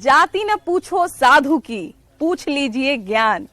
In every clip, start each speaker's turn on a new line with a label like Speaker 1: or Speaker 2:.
Speaker 1: जाति न पूछो साधु की, पूछ लीजिए ज्ञान।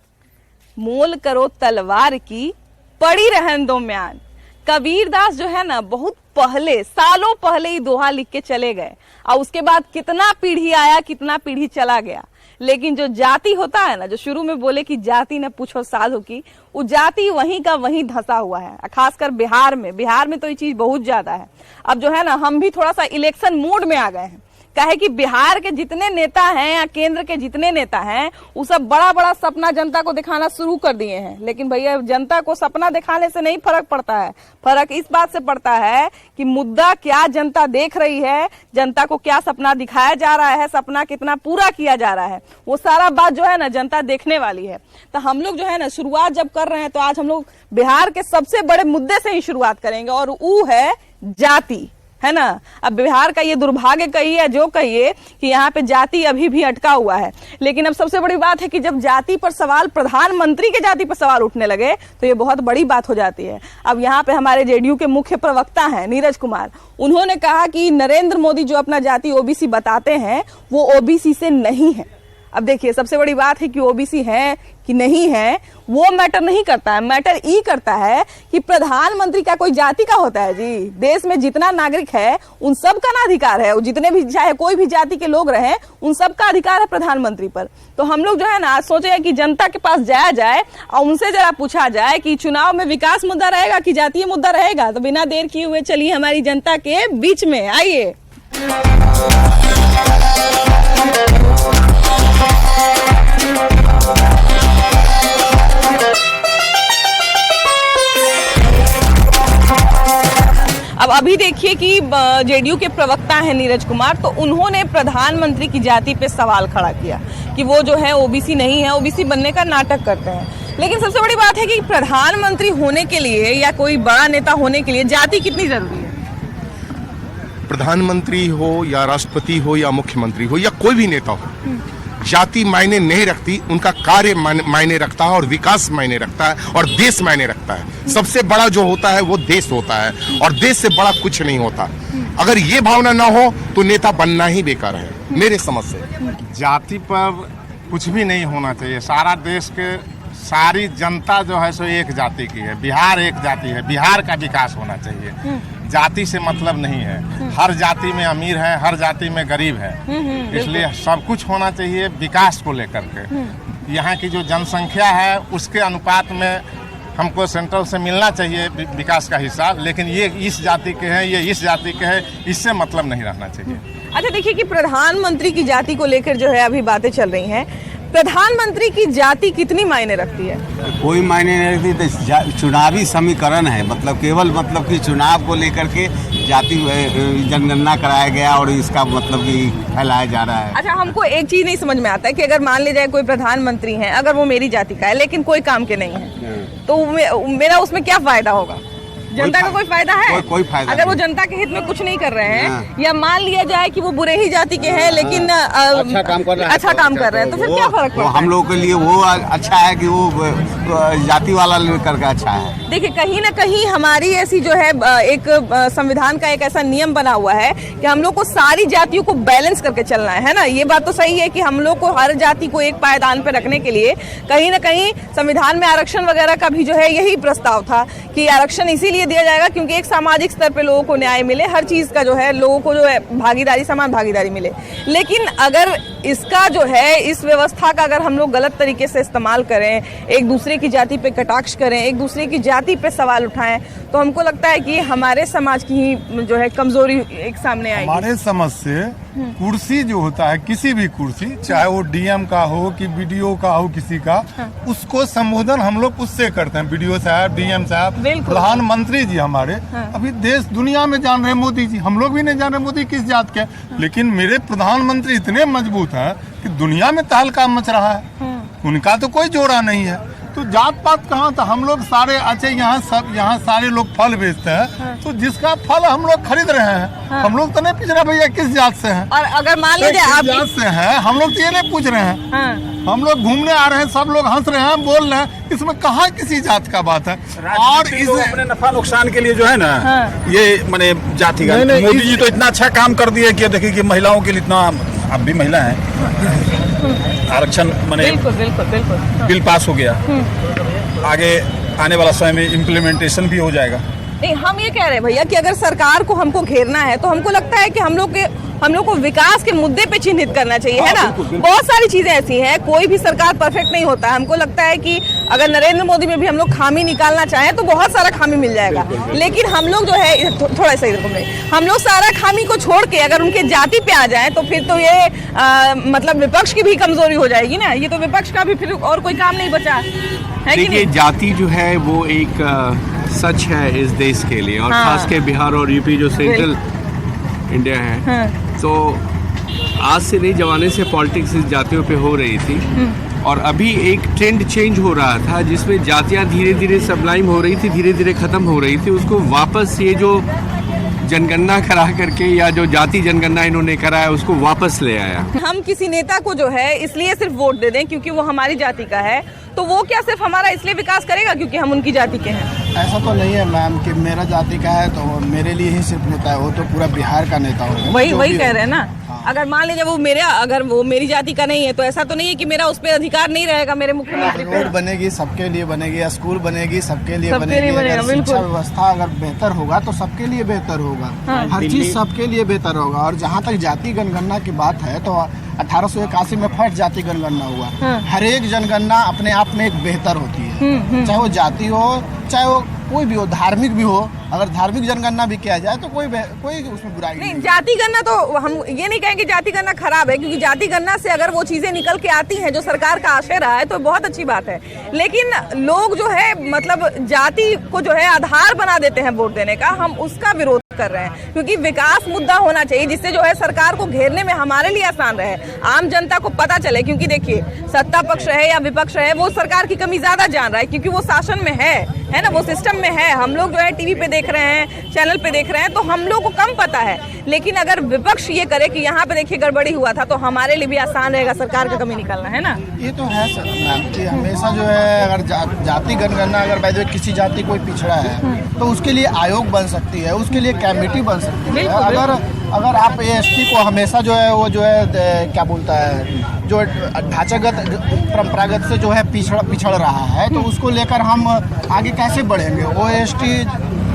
Speaker 1: मोल करो तलवार की, पड़ी रहन दो म्यान। कबीरदास जो है ना बहुत पहले, सालों पहले ही दोहा लिख के चले गए और उसके बाद कितना पीढ़ी आया, कितना पीढ़ी चला गया। लेकिन जो जाति होता है ना, जो शुरू में बोले कि जाति न पूछो साधु की, वो जाति वहीं का वहीं धंसा हुआ है। खासकर बिहार में तो ये चीज बहुत ज्यादा है। अब जो है ना हम भी थोड़ा सा इलेक्शन मूड में आ गए हैं। कहे कि बिहार के जितने नेता हैं या केंद्र के जितने नेता हैं वो सब बड़ा बड़ा सपना जनता को दिखाना शुरू कर दिए हैं। लेकिन भैया जनता को सपना दिखाने से नहीं फर्क पड़ता है, फर्क इस बात से पड़ता है कि मुद्दा क्या जनता देख रही है, जनता को क्या सपना दिखाया जा रहा है, सपना कितना पूरा किया जा रहा है, वो सारा बात जो है ना जनता देखने वाली है। तो हम लोग जो है ना शुरुआत जब कर रहे हैं तो आज हम लोग बिहार के सबसे बड़े मुद्दे से ही शुरुआत करेंगे और वो है जाति, है ना। अब बिहार का ये दुर्भाग्य कहिए या जो कहिए कि यहाँ पे जाति अभी भी अटका हुआ है। लेकिन अब सबसे बड़ी बात है कि जब जाति पर सवाल, प्रधानमंत्री के जाति पर सवाल उठने लगे तो ये बहुत बड़ी बात हो जाती है। अब यहाँ पे हमारे जेडीयू के मुख्य प्रवक्ता हैं नीरज कुमार, उन्होंने कहा कि नरेंद्र मोदी जो अपना जाति ओबीसी बताते हैं वो ओबीसी से नहीं है। अब देखिए सबसे बड़ी बात है कि ओबीसी है कि नहीं है वो मैटर नहीं करता है, मैटर ये करता है कि प्रधानमंत्री का कोई जाति का होता है जी। देश में जितना नागरिक है उन सब का ना अधिकार है, जितने भी चाहे कोई भी जाति के लोग रहे उन सब का अधिकार है प्रधानमंत्री पर। तो हम लोग जो है ना आज सोचे कि जनता के पास जाया जाए और उनसे जरा पूछा जाए कि चुनाव में विकास मुद्दा रहेगा कि जातीय मुद्दा रहेगा। तो बिना देर किए हुए चलिए हमारी जनता के बीच में आइए। अब अभी देखिए कि जेडीयू के प्रवक्ता हैं नीरज कुमार, तो उन्होंने प्रधानमंत्री की जाति पे सवाल खड़ा किया कि वो जो है ओबीसी नहीं है, ओबीसी बनने का नाटक करते हैं। लेकिन सबसे बड़ी बात है कि प्रधानमंत्री होने के लिए या कोई बड़ा नेता होने के लिए जाति कितनी जरूरी है?
Speaker 2: प्रधानमंत्री हो या राष्ट्रपति हो या मुख्यमंत्री हो या कोई भी नेता हो, जाति मायने नहीं रखती, उनका कार्य मायने रखता है और विकास मायने रखता है और देश मायने रखता है। सबसे बड़ा जो होता है वो देश होता है और देश से बड़ा कुछ नहीं होता। अगर ये भावना ना हो तो नेता बनना ही बेकार है मेरे समझ से।
Speaker 3: जाति पर कुछ भी नहीं होना चाहिए। सारा देश के सारी जनता जो है सो एक जाति की है, बिहार एक जाति है, बिहार का विकास होना चाहिए। जाति से मतलब नहीं है, हर जाति में अमीर है, हर जाति में गरीब है, इसलिए सब कुछ होना चाहिए विकास को लेकर के। यहाँ की जो जनसंख्या है उसके अनुपात में हमको सेंट्रल से मिलना चाहिए विकास का हिस्सा, लेकिन ये इस जाति के हैं, ये इस जाति के हैं, इससे मतलब नहीं रहना चाहिए।
Speaker 1: अच्छा देखिए कि प्रधानमंत्री की जाति को लेकर जो है अभी बातें चल रही हैं, प्रधानमंत्री की जाति कितनी मायने रखती है?
Speaker 4: कोई मायने नहीं रखती। तो चुनावी समीकरण है, मतलब केवल मतलब कि चुनाव को लेकर के जाति जनगणना कराया गया और इसका मतलब कि फैलाया जा रहा है।
Speaker 1: अच्छा हमको एक चीज नहीं समझ में आता है कि अगर मान लीजिए कोई प्रधानमंत्री है, अगर वो मेरी जाति का है लेकिन कोई काम के नहीं है, तो मेरा उसमें क्या फायदा होगा? जनता का कोई फायदा है?
Speaker 4: कोई फायदा
Speaker 1: अगर वो जनता के हित में कुछ नहीं कर रहे हैं या मान लिया जाए कि वो बुरे ही जाति के हैं लेकिन अच्छा काम कर रहे हैं, तो फिर क्या फर्क पड़ता है?
Speaker 4: हम लोगों के लिए वो अच्छा है कि वो जाति वाला लेकर के अच्छा है।
Speaker 1: देखिए कहीं ना कहीं हमारी ऐसी जो है एक संविधान का एक ऐसा नियम बना हुआ है कि हम लोग को सारी जातियों को बैलेंस करके चलना है ना। ये बात तो सही है कि हम लोग को हर जाति को एक पायदान पे रखने के लिए कहीं ना कहीं संविधान में आरक्षण वगैरह का भी जो है यही प्रस्ताव था कि आरक्षण इसीलिए दिया जाएगा क्योंकि एक सामाजिक स्तर पे लोगों को न्याय मिले, हर चीज का जो है लोगों को जो है भागीदारी, समान भागीदारी मिले। लेकिन अगर इसका जो है इस व्यवस्था का अगर हम लोग गलत तरीके से इस्तेमाल करें, एक दूसरे की जाति पे कटाक्ष करें, एक दूसरे की जाति पे सवाल उठाएं, तो हमको लगता है कि हमारे समाज की ही जो है कमजोरी एक सामने आएगी।
Speaker 5: हमारे समझ से कुर्सी जो होता है, किसी भी कुर्सी, चाहे वो डीएम का हो कि बीडीओ का हो किसी का, उसको संबोधन हम लोग उससे करते हैं, बीडीओ साहब, डीएम साहब, प्रधानमंत्री जी हमारे। अभी देश दुनिया में जान रहे मोदी जी, हम लोग भी नहीं जान रहे मोदी किस जात के, लेकिन मेरे प्रधानमंत्री इतने मजबूत हैं कि दुनिया में तहलका मच रहा है, उनका तो कोई जोड़ा नहीं है। तो जात पात कहाँ था? हम लोग सारे अच्छे यहाँ सारे लोग फल बेचते हैं, तो जिसका फल हम लोग खरीद रहे हैं, हम लोग तो नहीं पूछ रहे भैया किस जात से हैं।
Speaker 1: और अगर मान लीजिए आप
Speaker 5: जात से हैं, हम लोग तो ये नहीं पूछ रहे हैं। हम लोग घूमने आ रहे हैं, सब लोग हंस रहे हैं, बोल रहे हैं, इसमें कहाँ किसी जात का बात है? और इस
Speaker 6: अपने नफा नुकसान के लिए जो है ना ये माने जाति का, मोदी जी तो इतना अच्छा काम कर दिए कि देखिए कि महिलाओं के लिए इतना आप भी महिला हैं, आरक्षण माने
Speaker 1: बिल्कुल बिल्कुल बिल्कुल। हाँ।
Speaker 6: बिल पास हो गया, आगे आने वाला समय में इम्प्लीमेंटेशन भी हो जाएगा।
Speaker 1: नहीं, हम ये कह रहे हैं भैया कि अगर सरकार को हमको घेरना है तो हमको लगता है कि हम लोग को विकास के मुद्दे पे चिन्हित करना चाहिए, है ना। बहुत सारी चीजें ऐसी हैं, कोई भी सरकार परफेक्ट नहीं होता। हमको लगता है कि अगर नरेंद्र मोदी में भी हम लोग खामी निकालना चाहें तो बहुत सारा खामी मिल जाएगा, लेकिन हम लोग जो है थोड़ा सा इधर घूमे, हम लोग सारा खामी को छोड़ के अगर उनके जाति पे आ जाए तो फिर तो ये मतलब विपक्ष की भी कमजोरी हो जाएगी ना। ये तो विपक्ष का भी फिर और कोई काम नहीं बचा है कि
Speaker 4: देखिए,
Speaker 1: नहीं?
Speaker 4: जाति जो है वो एक सच है इस देश के लिए, और
Speaker 1: हाँ।
Speaker 4: खास के बिहार और यूपी जो सेंट्रल इंडिया है,
Speaker 1: हाँ।
Speaker 4: तो आज से नहीं जमाने से पॉलिटिक्स इस जातियों पे हो रही थी, और अभी एक ट्रेंड चेंज हो रहा था जिसमें जातियां धीरे धीरे सबलाइम हो रही थी, धीरे धीरे खत्म हो रही थी। उसको वापस ये जो जनगणना करा करके या जो जाति जनगणना इन्होंने कराया उसको वापस ले आया।
Speaker 1: हम किसी नेता को जो है इसलिए सिर्फ वोट दे दें क्योंकि वो हमारी जाति का है, तो वो क्या सिर्फ हमारा इसलिए विकास करेगा क्योंकि हम उनकी जाति के हैं?
Speaker 7: ऐसा तो नहीं है मैम कि मेरा जाति का है तो वो मेरे लिए ही सिर्फ नेता है, वो तो पूरा बिहार का नेता होगा।
Speaker 1: वही कह रहे हैं ना। अगर मान लीजिए अगर वो मेरी जाति का नहीं है तो ऐसा तो नहीं है कि मेरा उस पर अधिकार नहीं रहेगा मेरे मुख्यमंत्री पे।
Speaker 7: रोड बनेगी सबके लिए बनेगी, स्कूल बनेगी सबके लिए
Speaker 1: सबके लिए
Speaker 7: बनेगी,
Speaker 1: बनेगा,
Speaker 7: अगर
Speaker 1: बिल्कुल।
Speaker 7: शिक्षा व्यवस्था अगर बेहतर होगा तो सबके लिए बेहतर होगा। हर चीज सबके लिए बेहतर होगा। और जहाँ तक जाति जनगणना की बात है तो 1881 में फर्स्ट जाति जनगणना हुआ। हर एक जनगणना अपने आप में एक बेहतर होती है, चाहे वो जाति हो, चाहे वो कोई भी हो, धार्मिक भी हो। अगर धार्मिक जनगणना भी किया जाए तो कोई उसमें बुराई
Speaker 1: नहीं। जाति गणना तो हम ये नहीं कहेंगे जाति गणना खराब है, क्योंकि जाति गणना से अगर वो चीजें निकल के आती हैं जो सरकार का आशय रहा है तो बहुत अच्छी बात है। लेकिन लोग जो है मतलब जाति को जो है आधार बना देते हैं वोट देने का, हम उसका विरोध कर रहे हैं। क्योंकि विकास मुद्दा होना चाहिए जिससे जो है सरकार को घेरने में हमारे लिए आसान रहे, आम जनता को पता चले। क्योंकि देखिए, सत्ता पक्ष रहे या विपक्ष रहे, वो सरकार की कमी ज्यादा जान रहा है क्योंकि वो शासन में है ना, वो सिस्टम में है। हम लोग जो है टीवी पे देख रहे हैं, चैनल पे देख रहे हैं, तो हम लोग को कम पता है। लेकिन अगर विपक्ष ये करे कि यहाँ पे देखिए गड़बड़ी हुआ था, तो हमारे लिए भी आसान रहेगा सरकार का कमी निकालना, है ना।
Speaker 7: ये तो है सर मैम कि हमेशा जो है अगर जाति जनगणना अगर बाय द वे किसी जाति कोई पिछड़ा है तो उसके लिए आयोग बन सकती है, उसके लिए कमेटी बन सकती है। अगर आप एसटी को हमेशा जो है वो जो है क्या बोलता है, जो ढांचागत परंपरागत से जो है पिछड़ रहा है, तो उसको लेकर हम आगे कैसे बढ़ेंगे? ओएसटी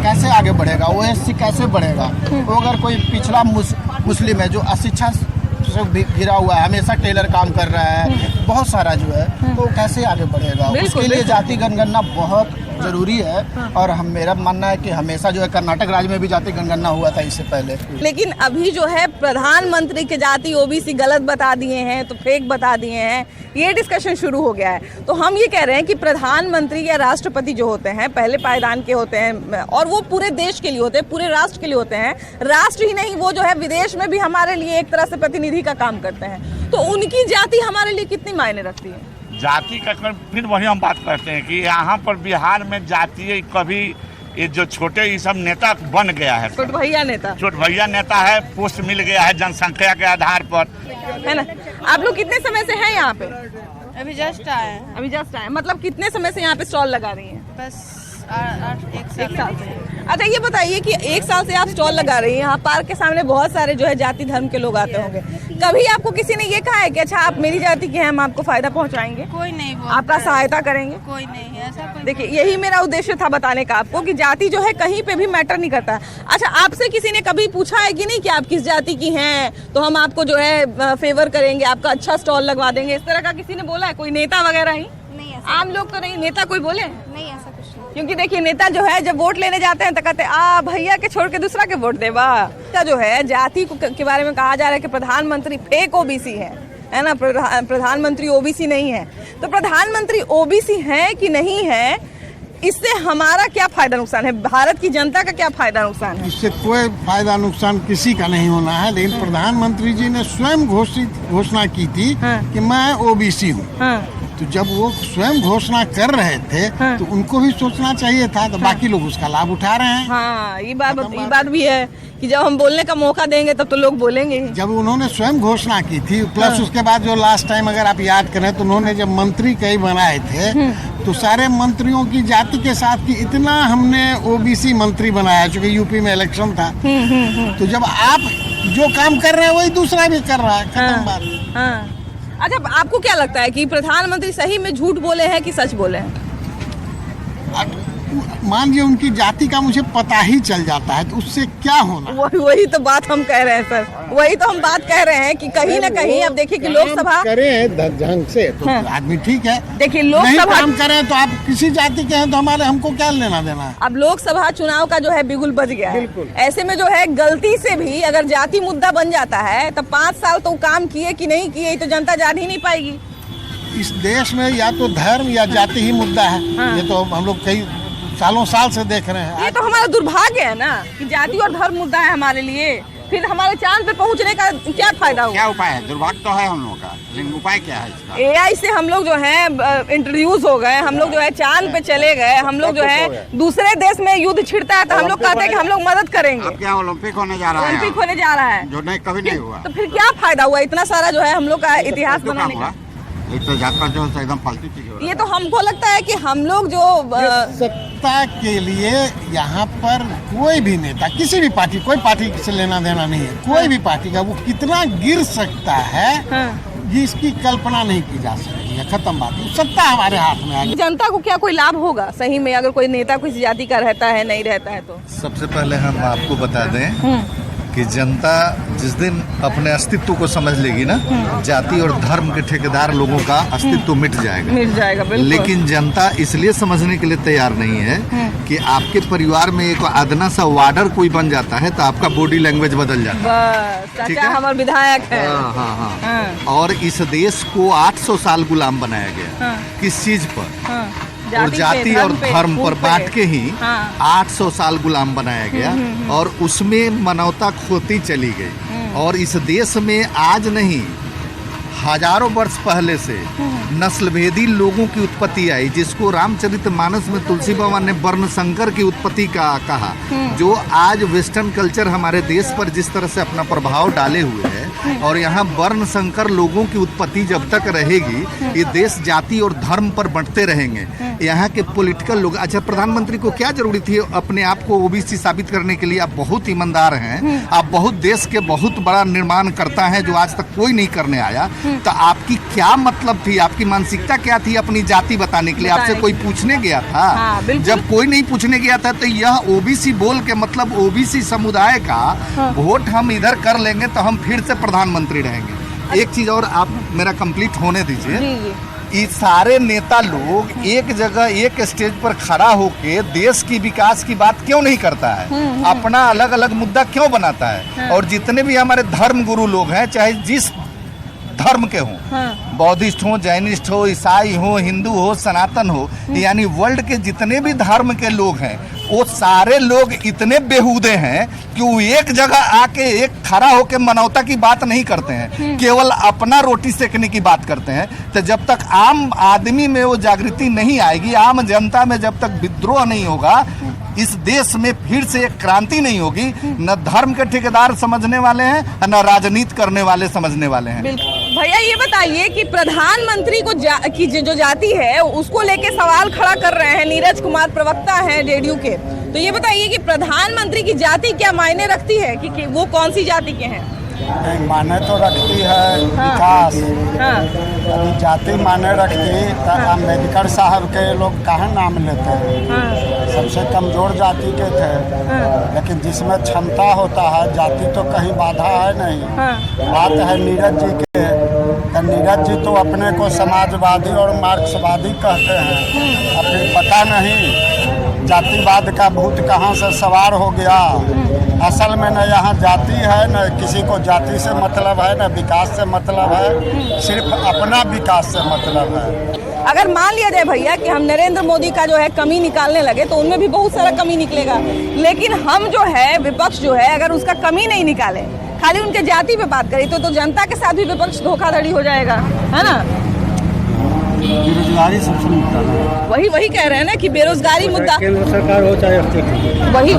Speaker 7: कैसे आगे बढ़ेगा? ओएससी कैसे बढ़ेगा? तो अगर कोई पिछड़ा मुस्लिम है जो अशिक्षा से घिरा हुआ है, हमेशा टेलर काम कर रहा है, बहुत सारा जो है, तो कैसे आगे बढ़ेगा? उसके लिए जाति जनगणना बहुत जरूरी है। और मेरा मानना है कि हमेशा जो है कर्नाटक राज्य में भी जाति जनगणना हुआ था इससे पहले।
Speaker 1: लेकिन अभी जो है प्रधानमंत्री के जाति ओबीसी गलत बता दिए हैं तो फेक बता दिए हैं, ये डिस्कशन शुरू हो गया है। तो हम ये कह रहे हैं कि प्रधानमंत्री या राष्ट्रपति जो होते हैं पहले पायदान के होते हैं, और वो पूरे देश के लिए होते हैं, पूरे राष्ट्र के लिए होते हैं। राष्ट्र ही नहीं, वो जो है विदेश में भी हमारे लिए एक तरह से प्रतिनिधि का काम करते हैं। तो उनकी जाति हमारे लिए कितनी मायने रखती है?
Speaker 8: जाति का फिर वही हम बात करते हैं कि यहाँ पर बिहार में जातीय कभी ये जो छोटे ये सब नेता बन गया है,
Speaker 1: छोट भैया नेता
Speaker 8: है, पोस्ट मिल गया है जनसंख्या के आधार पर,
Speaker 1: है ना। आप लोग कितने समय से हैं यहाँ पे?
Speaker 9: अभी जस्ट आए।
Speaker 1: मतलब कितने समय से यहाँ पे स्टॉल लगा रही हैं?
Speaker 9: बस एक साल से।
Speaker 1: अच्छा, ये बताइए कि एक साल से आप स्टॉल लगा रही हैं, यहाँ पार्क के सामने बहुत सारे जो है जाति धर्म के लोग आते होंगे। कभी आपको किसी ने ये कहा है कि अच्छा आप मेरी जाति के हैं, हम आपको फायदा पहुँचाएंगे,
Speaker 9: कोई नहीं बोलता
Speaker 1: आपका सहायता करेंगे?
Speaker 9: कोई नहीं, ऐसा कोई।
Speaker 1: देखिए, यही मेरा उद्देश्य था बताने का आपको कि जाति जो है कहीं पे भी मैटर नहीं करता। अच्छा, आपसे किसी ने कभी पूछा है कि नहीं कि आप किस जाति की हैं तो हम आपको जो है फेवर करेंगे, आपका अच्छा स्टॉल लगवा देंगे, इस तरह का किसी ने बोला है? कोई नेता वगैरह ही?
Speaker 9: नहीं,
Speaker 1: आम लोग तो नहीं, नेता कोई बोले?
Speaker 9: नहीं, ऐसा कुछ नहीं।
Speaker 1: क्योंकि देखिए, नेता जो है जब वोट लेने जाते हैं तो कहते हैं भैया के छोड़ के दूसरा के वोट देवा। का जो है जाति के बारे में कहा जा रहा है कि प्रधानमंत्री फेक ओबीसी है ना, प्रधानमंत्री ओबीसी नहीं है। तो प्रधानमंत्री ओबीसी है कि नहीं है, इससे हमारा क्या फायदा नुकसान है, भारत की जनता का क्या फायदा नुकसान है?
Speaker 10: इससे कोई फायदा नुकसान किसी का नहीं होना है। लेकिन प्रधानमंत्री जी ने स्वयं घोषणा की थी कि मैं ओबीसी हूँ। तो जब वो स्वयं घोषणा कर रहे थे तो उनको भी सोचना चाहिए था। तो बाकी लोग उसका लाभ उठा रहे हैं।
Speaker 1: हाँ, ये बात भी है कि जब हम बोलने का मौका देंगे तब तो लोग बोलेंगे ही।
Speaker 10: जब उन्होंने स्वयं घोषणा की थी, प्लस उसके बाद जो लास्ट टाइम अगर आप याद करें तो उन्होंने जब मंत्री कई बनाए थे तो सारे मंत्रियों की जाति के साथ की इतना हमने ओबीसी मंत्री बनाया, चूंकि यूपी में इलेक्शन था। तो जब आप जो काम कर रहे हैं वही दूसरा भी कर रहा है, खत्म बात।
Speaker 1: हाँ। अच्छा, आपको क्या लगता है कि प्रधानमंत्री सही में झूठ बोले हैं कि सच बोले हैं?
Speaker 10: मान लीजिए उनकी जाति का मुझे पता ही चल जाता है तो उससे क्या होना।
Speaker 1: वही तो बात हम कह रहे हैं सर, वही तो हम बात कह रहे हैं कि कहीं ना कहीं अब देखिए कि लोकसभा
Speaker 10: करें ढंग से तो आदमी ठीक है।
Speaker 1: देखिए
Speaker 10: नहीं
Speaker 1: लोकसभा
Speaker 10: काम करें तो आप किसी जाति के हैं तो हमको क्या लेना देना है।
Speaker 1: अब लोकसभा चुनाव का जो है बिगुल बज गया है। ऐसे में जो है गलती से भी अगर जाति मुद्दा बन जाता है तो 5 साल तो काम किए कि नहीं किए तो जनता जान ही नहीं पाएगी।
Speaker 10: इस देश में या तो धर्म या जाति ही मुद्दा है। ये तो हम लोग कई सालों साल से देख रहे हैं।
Speaker 1: ये तो हमारा दुर्भाग्य है ना कि जाति और धर्म मुद्दा है हमारे लिए, फिर हमारे चांद पे पहुंचने का क्या फायदा होगा?
Speaker 11: क्या उपाय है? दुर्भाग्य तो है हम लोगों का, लेकिन उपाय क्या है इसका?
Speaker 1: AI से हम लोग जो है इंट्रोड्यूस हो गए, हम लोग जो है चांद पे चले गए, हम लोग जो है दूसरे देश में युद्ध छिड़ता है तो हम लोग कहते हैं कि हम लोग मदद करेंगे।
Speaker 11: अब क्या ओलंपिक होने जा रहा है?
Speaker 1: ओलंपिक होने जा रहा है
Speaker 11: जो नहीं कभी नहीं हुआ,
Speaker 1: तो फिर क्या फायदा हुआ इतना सारा जो है हम लोग का इतिहास बनाने का?
Speaker 11: एक तो यात्रा जो है एकदम फालतू चीज हो रहा है।
Speaker 1: ये तो हमको लगता है कि हम लोग जो
Speaker 10: सत्ता के लिए यहाँ पर कोई भी नेता, किसी भी पार्टी, कोई पार्टी से लेना देना नहीं है, कोई भी पार्टी का वो कितना गिर सकता है जिसकी कल्पना नहीं की जा सकती है। खत्म बात है, सत्ता हमारे हाथ में है।
Speaker 1: जनता को क्या कोई लाभ होगा सही में अगर कोई नेता किसी जाति का रहता है नहीं रहता है तो?
Speaker 12: सबसे पहले हम आपको बता दें कि जनता जिस दिन अपने अस्तित्व को समझ लेगी ना, जाति और धर्म के ठेकेदार लोगों का अस्तित्व मिट जाएगा।
Speaker 1: बिल्कुल।
Speaker 12: लेकिन जनता इसलिए समझने के लिए तैयार नहीं है कि आपके परिवार में एक आदना सा वार्डर कोई बन जाता है तो आपका बॉडी लैंग्वेज बदल जाता है।
Speaker 1: बस चाचा हमारे विधायक है।
Speaker 12: हाँ। और इस देश को 800 साल गुलाम बनाया गया। किस चीज पर? और जाति और धर्म पर बांट के ही 800 साल गुलाम बनाया गया और उसमें मानवता खोती चली गई। और इस देश में आज नहीं, हजारों वर्ष पहले से नस्लभेदी लोगों की उत्पत्ति आई, जिसको रामचरितमानस में तुलसी बाबा ने वर्ण संकर की उत्पत्ति का कहा। जो आज वेस्टर्न कल्चर हमारे देश पर जिस तरह से अपना प्रभाव डाले हुए है और यहाँ वर्ण संकर लोगों की उत्पत्ति जब तक रहेगी ये देश जाति और धर्म पर बंटते रहेंगे। यहाँ के पॉलिटिकल लोग, अच्छा प्रधानमंत्री को क्या जरूरी थी अपने आप को ओबीसी साबित करने के लिए? आप बहुत ईमानदार हैं, आप बहुत देश के बहुत बड़ा निर्माण करता है जो आज तक कोई नहीं करने आया। तो आपकी क्या मतलब थी, आपकी मानसिकता क्या थी अपनी जाति बताने के लिए? आपसे कोई पूछने गया था? जब कोई नहीं पूछने गया था तो यह ओबीसी बोल के मतलब ओबीसी समुदाय का वोट हम इधर कर लेंगे तो हम फिर से प्रधानमंत्री रहेंगे। एक चीज और आप मेरा कंप्लीट होने दीजिए। ये सारे नेता लोग एक जगह एक स्टेज पर खड़ा होके देश की विकास की बात क्यों नहीं करता है? अपना अलग अलग मुद्दा क्यों बनाता है? और जितने भी हमारे धर्म गुरु लोग हैं, चाहे जिस धर्म के हों, बौद्धिस्ट हो, जैनिस्ट हो, ईसाई हो, हिंदू हो, सनातन हो, यानी वर्ल्ड के जितने भी धर्म के लोग हैं वो सारे लोग इतने बेहूदे हैं कि वो एक जगह आके एक खड़ा होके मानवता की बात नहीं करते हैं, केवल अपना रोटी सेकने की बात करते हैं। तो जब तक आम आदमी में वो जागृति नहीं आएगी, आम जनता में जब तक विद्रोह नहीं होगा, इस देश में फिर से एक क्रांति नहीं होगी। न धर्म के ठेकेदार समझने वाले हैं न राजनीति करने वाले समझने वाले हैं।
Speaker 1: भैया ये बताइए कि प्रधानमंत्री को की जो जाति है उसको लेके सवाल खड़ा कर रहे हैं नीरज कुमार, प्रवक्ता हैं जेडीयू के। तो ये बताइए कि प्रधानमंत्री की जाति क्या मायने रखती है कि वो कौन सी जाति के हैं?
Speaker 7: माने तो रखती है विकास। यदि जाति माने रखती तो अम्बेडकर साहब के लोग कहाँ नाम लेते हैं? सबसे कमजोर जाति के थे। लेकिन जिसमें क्षमता होता है, जाति तो कहीं बाधा है नहीं। बात है नीरज जी के, तो नीरज जी तो अपने को समाजवादी और मार्क्सवादी कहते हैं। अब फिर पता नहीं जातिवाद का भूत कहाँ से सवार हो गया। असल में न यहाँ जाति है, न किसी को जाति से मतलब है, न विकास से मतलब है, सिर्फ अपना विकास से मतलब है।
Speaker 1: अगर मान लिया जाए भैया कि हम नरेंद्र मोदी का जो है कमी निकालने लगे तो उनमें भी बहुत सारा कमी निकलेगा, लेकिन हम जो है विपक्ष जो है अगर उसका कमी नहीं निकाले, खाली उनके जाति पे बात करी तो जनता के साथ भी विपक्ष धोखाधड़ी हो जाएगा, है ना?
Speaker 13: बेरोजगारी सबसे मुद्दा है।
Speaker 1: वही कह रहे हैं ना कि बेरोजगारी मुद्दा,
Speaker 13: केंद्र सरकार हो चाहे
Speaker 1: वही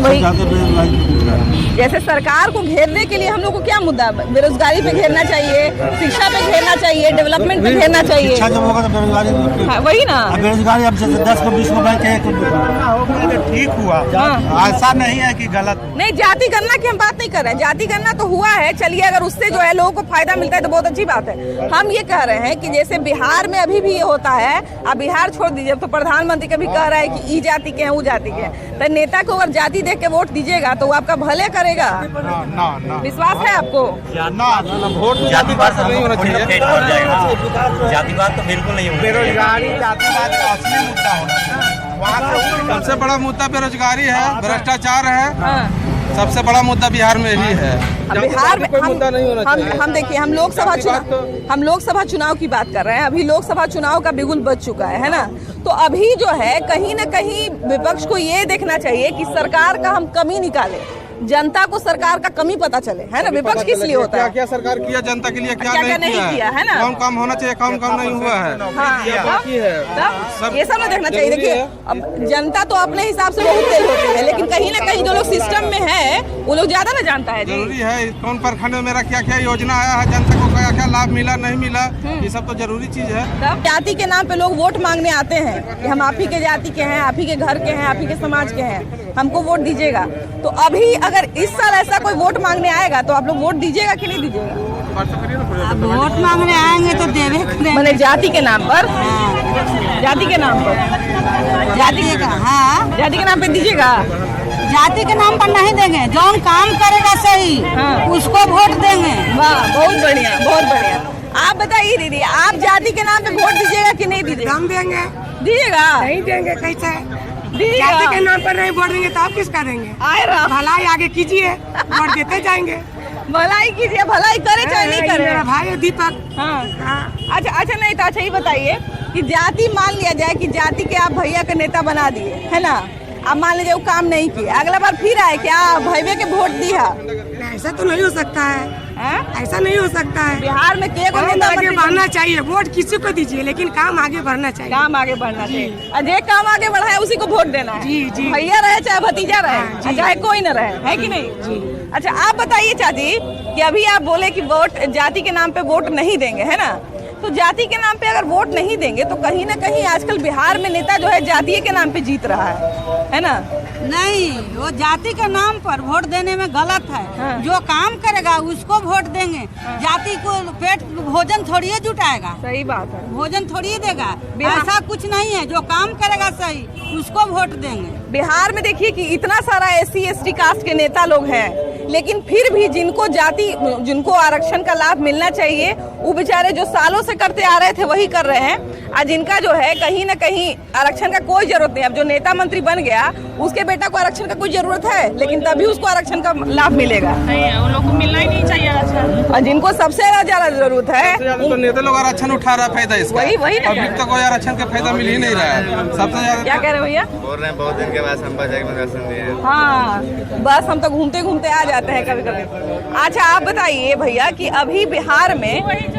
Speaker 1: जैसे सरकार को घेरने के लिए हम लोग को क्या मुद्दा, बेरोजगारी पे घेरना चाहिए, शिक्षा पे घेरना चाहिए, डेवलपमेंट पे घेरना चाहिए।
Speaker 13: शिक्षा जब होगा तो बेरोजगारी,
Speaker 1: हाँ, वही ना,
Speaker 13: बेरोजगारी अब जैसे 10 को 20 को बैंक
Speaker 7: ठीक हुआ, ऐसा नहीं है कि गलत।
Speaker 1: नहीं, जाति गणना की हम बात नहीं कर रहे हैं, जाति गणना तो हुआ है, चलिए अगर उससे जो है लोगों को फायदा मिलता है तो बहुत अच्छी बात है। हम ये कह रहे हैं कि जैसे बिहार में अभी भी ये होता है, अब बिहार छोड़ दीजिए, तो प्रधानमंत्री कभी कह रहा है कि ई जाति के हैं, वो जाति के हैं, तो नेता को अगर जाति देख के वोट दीजिएगा तो वो आपका भले करेगा। विश्वास है आपको?
Speaker 6: वोट जातिवाद तो नहीं होना चाहिए, जातिवाद तो बिल्कुल नहीं होना चाहिए।
Speaker 3: बेरोजगारी जातिवाद का असली मुद्दा होना चाहिए।
Speaker 6: सबसे बड़ा मुद्दा बेरोजगारी है, भ्रष्टाचार है, सबसे बड़ा मुद्दा बिहार में ही है।
Speaker 1: बिहार में हम देखिए, हम लोकसभा चुनाव की बात कर रहे हैं। अभी लोकसभा चुनाव का बिगुल बज चुका है ना, तो अभी जो है कहीं न कहीं विपक्ष को ये देखना चाहिए कि सरकार का हम कमी निकाले, जनता को सरकार का कमी पता चले, है ना। विपक्ष किस लिए होता है?
Speaker 6: क्या सरकार किया जनता के लिए, क्या
Speaker 1: नहीं किया है ना।
Speaker 6: कौन काम होना चाहिए, कौन काम नहीं हुआ है,
Speaker 1: ये सब ना देखना चाहिए। देखिए, अब जनता तो अपने हिसाब से बहुत तेज होती है, लेकिन कहीं ना कहीं जो लोग सिस्टम में है वो लोग ज्यादा ना जानता है।
Speaker 6: जरूरी है कौन प्रखंड में मेरा क्या क्या योजना आया है, जनता को क्या क्या लाभ मिला नहीं मिला, ये सब तो जरूरी चीज है।
Speaker 1: जाति के नाम पे लोग वोट मांगने आते हैं कि हम आप ही के जाति के हैं, आप ही के घर के हैं, आप ही के समाज के हैं, हमको वोट दीजिएगा। तो अभी अगर इस साल ऐसा कोई वोट मांगने आएगा तो आप लोग वोट दीजिएगा कि नहीं दीजिएगा?
Speaker 9: अब वोट मांगने आएंगे तो देवे करेंगे।
Speaker 1: मैंने जाति के नाम पर, जाति के नाम पर,
Speaker 9: जाति का, हाँ,
Speaker 1: जाति के नाम पे दीजिएगा।
Speaker 9: जाति के नाम पर नहीं देंगे, जो काम करेगा सही उसको वोट देंगे।
Speaker 1: वाह, बहुत बढ़िया, बहुत बढ़िया। आप बताइए दीदी, आप जाति के नाम पे वोट दीजिएगा कि नहीं दीजिएगा?
Speaker 9: हम देंगे।
Speaker 1: दीजिएगा?
Speaker 9: नहीं देंगे, कैसे?
Speaker 1: दीजिएगा?
Speaker 9: जाति के नाम पर नहीं वोट देंगे तो आप किसका देंगे? भलाई आगे कीजिए, वोट देते जाएंगे।
Speaker 1: भलाई कीजिए, भलाई करे चाहे नहीं करे।
Speaker 9: मेरा भाई है दीपक।
Speaker 1: हाँ। अच्छा नहीं तो अच्छा ही बताइए कि जाति मान लिया जाए कि जाति के आप भैया के नेता बना दिए, है ना, आप मान लीजिए वो काम नहीं किए, अगला बार फिर आए क्या भैया के वोट दिया?
Speaker 9: ऐसा तो नहीं हो सकता है, ऐसा नहीं हो सकता है।
Speaker 1: बिहार में के
Speaker 9: नेता आगे बढ़ना चाहिए, वोट किसी को दीजिए लेकिन काम आगे बढ़ना चाहिए।
Speaker 1: काम आगे बढ़ना चाहिए, अजय काम आगे बढ़ा है उसी को वोट देना है।
Speaker 9: जी।
Speaker 1: भैया रहे चाहे भतीजा रहे, चाहे कोई न रहे, है कि नहीं? जी। अच्छा आप बताइए चाची कि अभी आप बोले कि वोट जाति के नाम पे वोट नहीं देंगे, है ना, तो जाति के नाम पे अगर वोट नहीं देंगे तो कहीं ना कहीं आजकल बिहार में नेता जो है जाति के नाम पे जीत रहा है ना।
Speaker 9: नहीं, वो जाति के नाम पर वोट देने में गलत है। जो काम करेगा उसको वोट देंगे। जाति को पेट भोजन थोड़ी जुटाएगा।
Speaker 1: सही बात है,
Speaker 9: भोजन थोड़ी देगा, ऐसा कुछ नहीं है। जो काम करेगा सही उसको वोट देंगे।
Speaker 1: बिहार में देखिए कि इतना सारा SC ST कास्ट के नेता लोग हैं, लेकिन फिर भी जिनको आरक्षण का लाभ मिलना चाहिए वो बेचारे जो सालों से करते आ रहे थे वही कर रहे हैं, और जिनका जो है कहीं ना कहीं आरक्षण का कोई जरूरत नहीं। अब जो नेता मंत्री बन गया उसके बेटा को आरक्षण का कोई जरूरत है, लेकिन तभी उसको आरक्षण का लाभ मिलेगा। उन लोग को मिलना ही नहीं चाहिए आरक्षण, और जिनको सबसे ज्यादा जरूरत है
Speaker 6: तो नेता लोग आरक्षण उठा रहा है, फायदा इसका
Speaker 1: वही
Speaker 6: अभी तक कोई आरक्षण का फायदा मिल ही नहीं रहा है। सबसे ज्यादा
Speaker 1: क्या कह रहे भैया?
Speaker 11: बोल रहे हैं बहुत दिन के बाद हम आरक्षण दिए।
Speaker 1: हाँ, बस हम तो घूमते घूमते आ जाते हैं कभी कभी। अच्छा आप बताइए भैया कि अभी बिहार में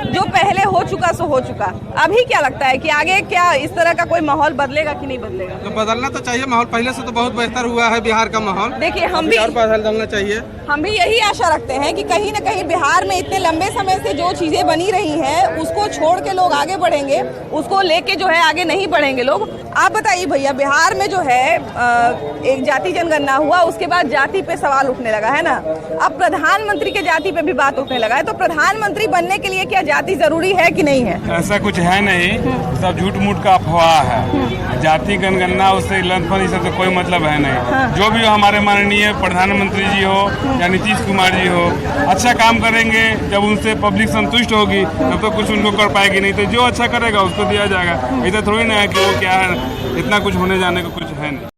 Speaker 1: जो पहले हो चुका सो हो चुका, अभी क्या लगता है कि आगे क्या इस तरह का कोई माहौल बदलेगा कि नहीं बदलेगा?
Speaker 6: तो बदलना तो चाहिए, माहौल पहले से तो बहुत बेहतर हुआ है बिहार का माहौल।
Speaker 1: देखिए हम भी यही आशा रखते हैं कि कहीं न कहीं बिहार में इतने लंबे समय से जो चीजें बनी रही हैं उसको छोड़ के लोग आगे बढ़ेंगे, उसको लेके जो है आगे नहीं बढ़ेंगे लोग। आप बताइए भैया, बिहार में जो है एक जाति जनगणना हुआ, उसके बाद जाति पे सवाल उठने लगा, है ना। अब प्रधानमंत्री के जाति पे भी बात उठने लगा है, तो प्रधानमंत्री बनने के लिए क्या जाति जरूरी है कि नहीं है?
Speaker 14: ऐसा कुछ है नहीं, सब झूठ मूठ का अफवाह है। जाति जनगणना उससे लंथपन इस सबसे कोई मतलब है नहीं। जो भी हमारे माननीय प्रधानमंत्री जी हो या नीतीश कुमार जी हो, अच्छा काम करेंगे, जब उनसे पब्लिक संतुष्ट होगी तब तो कुछ उनको कर पाएगी, नहीं तो जो अच्छा करेगा उसको दिया जाएगा। ऐसा थोड़ी ना है कि वो क्या है, इतना कुछ होने जाने को कुछ है नहीं।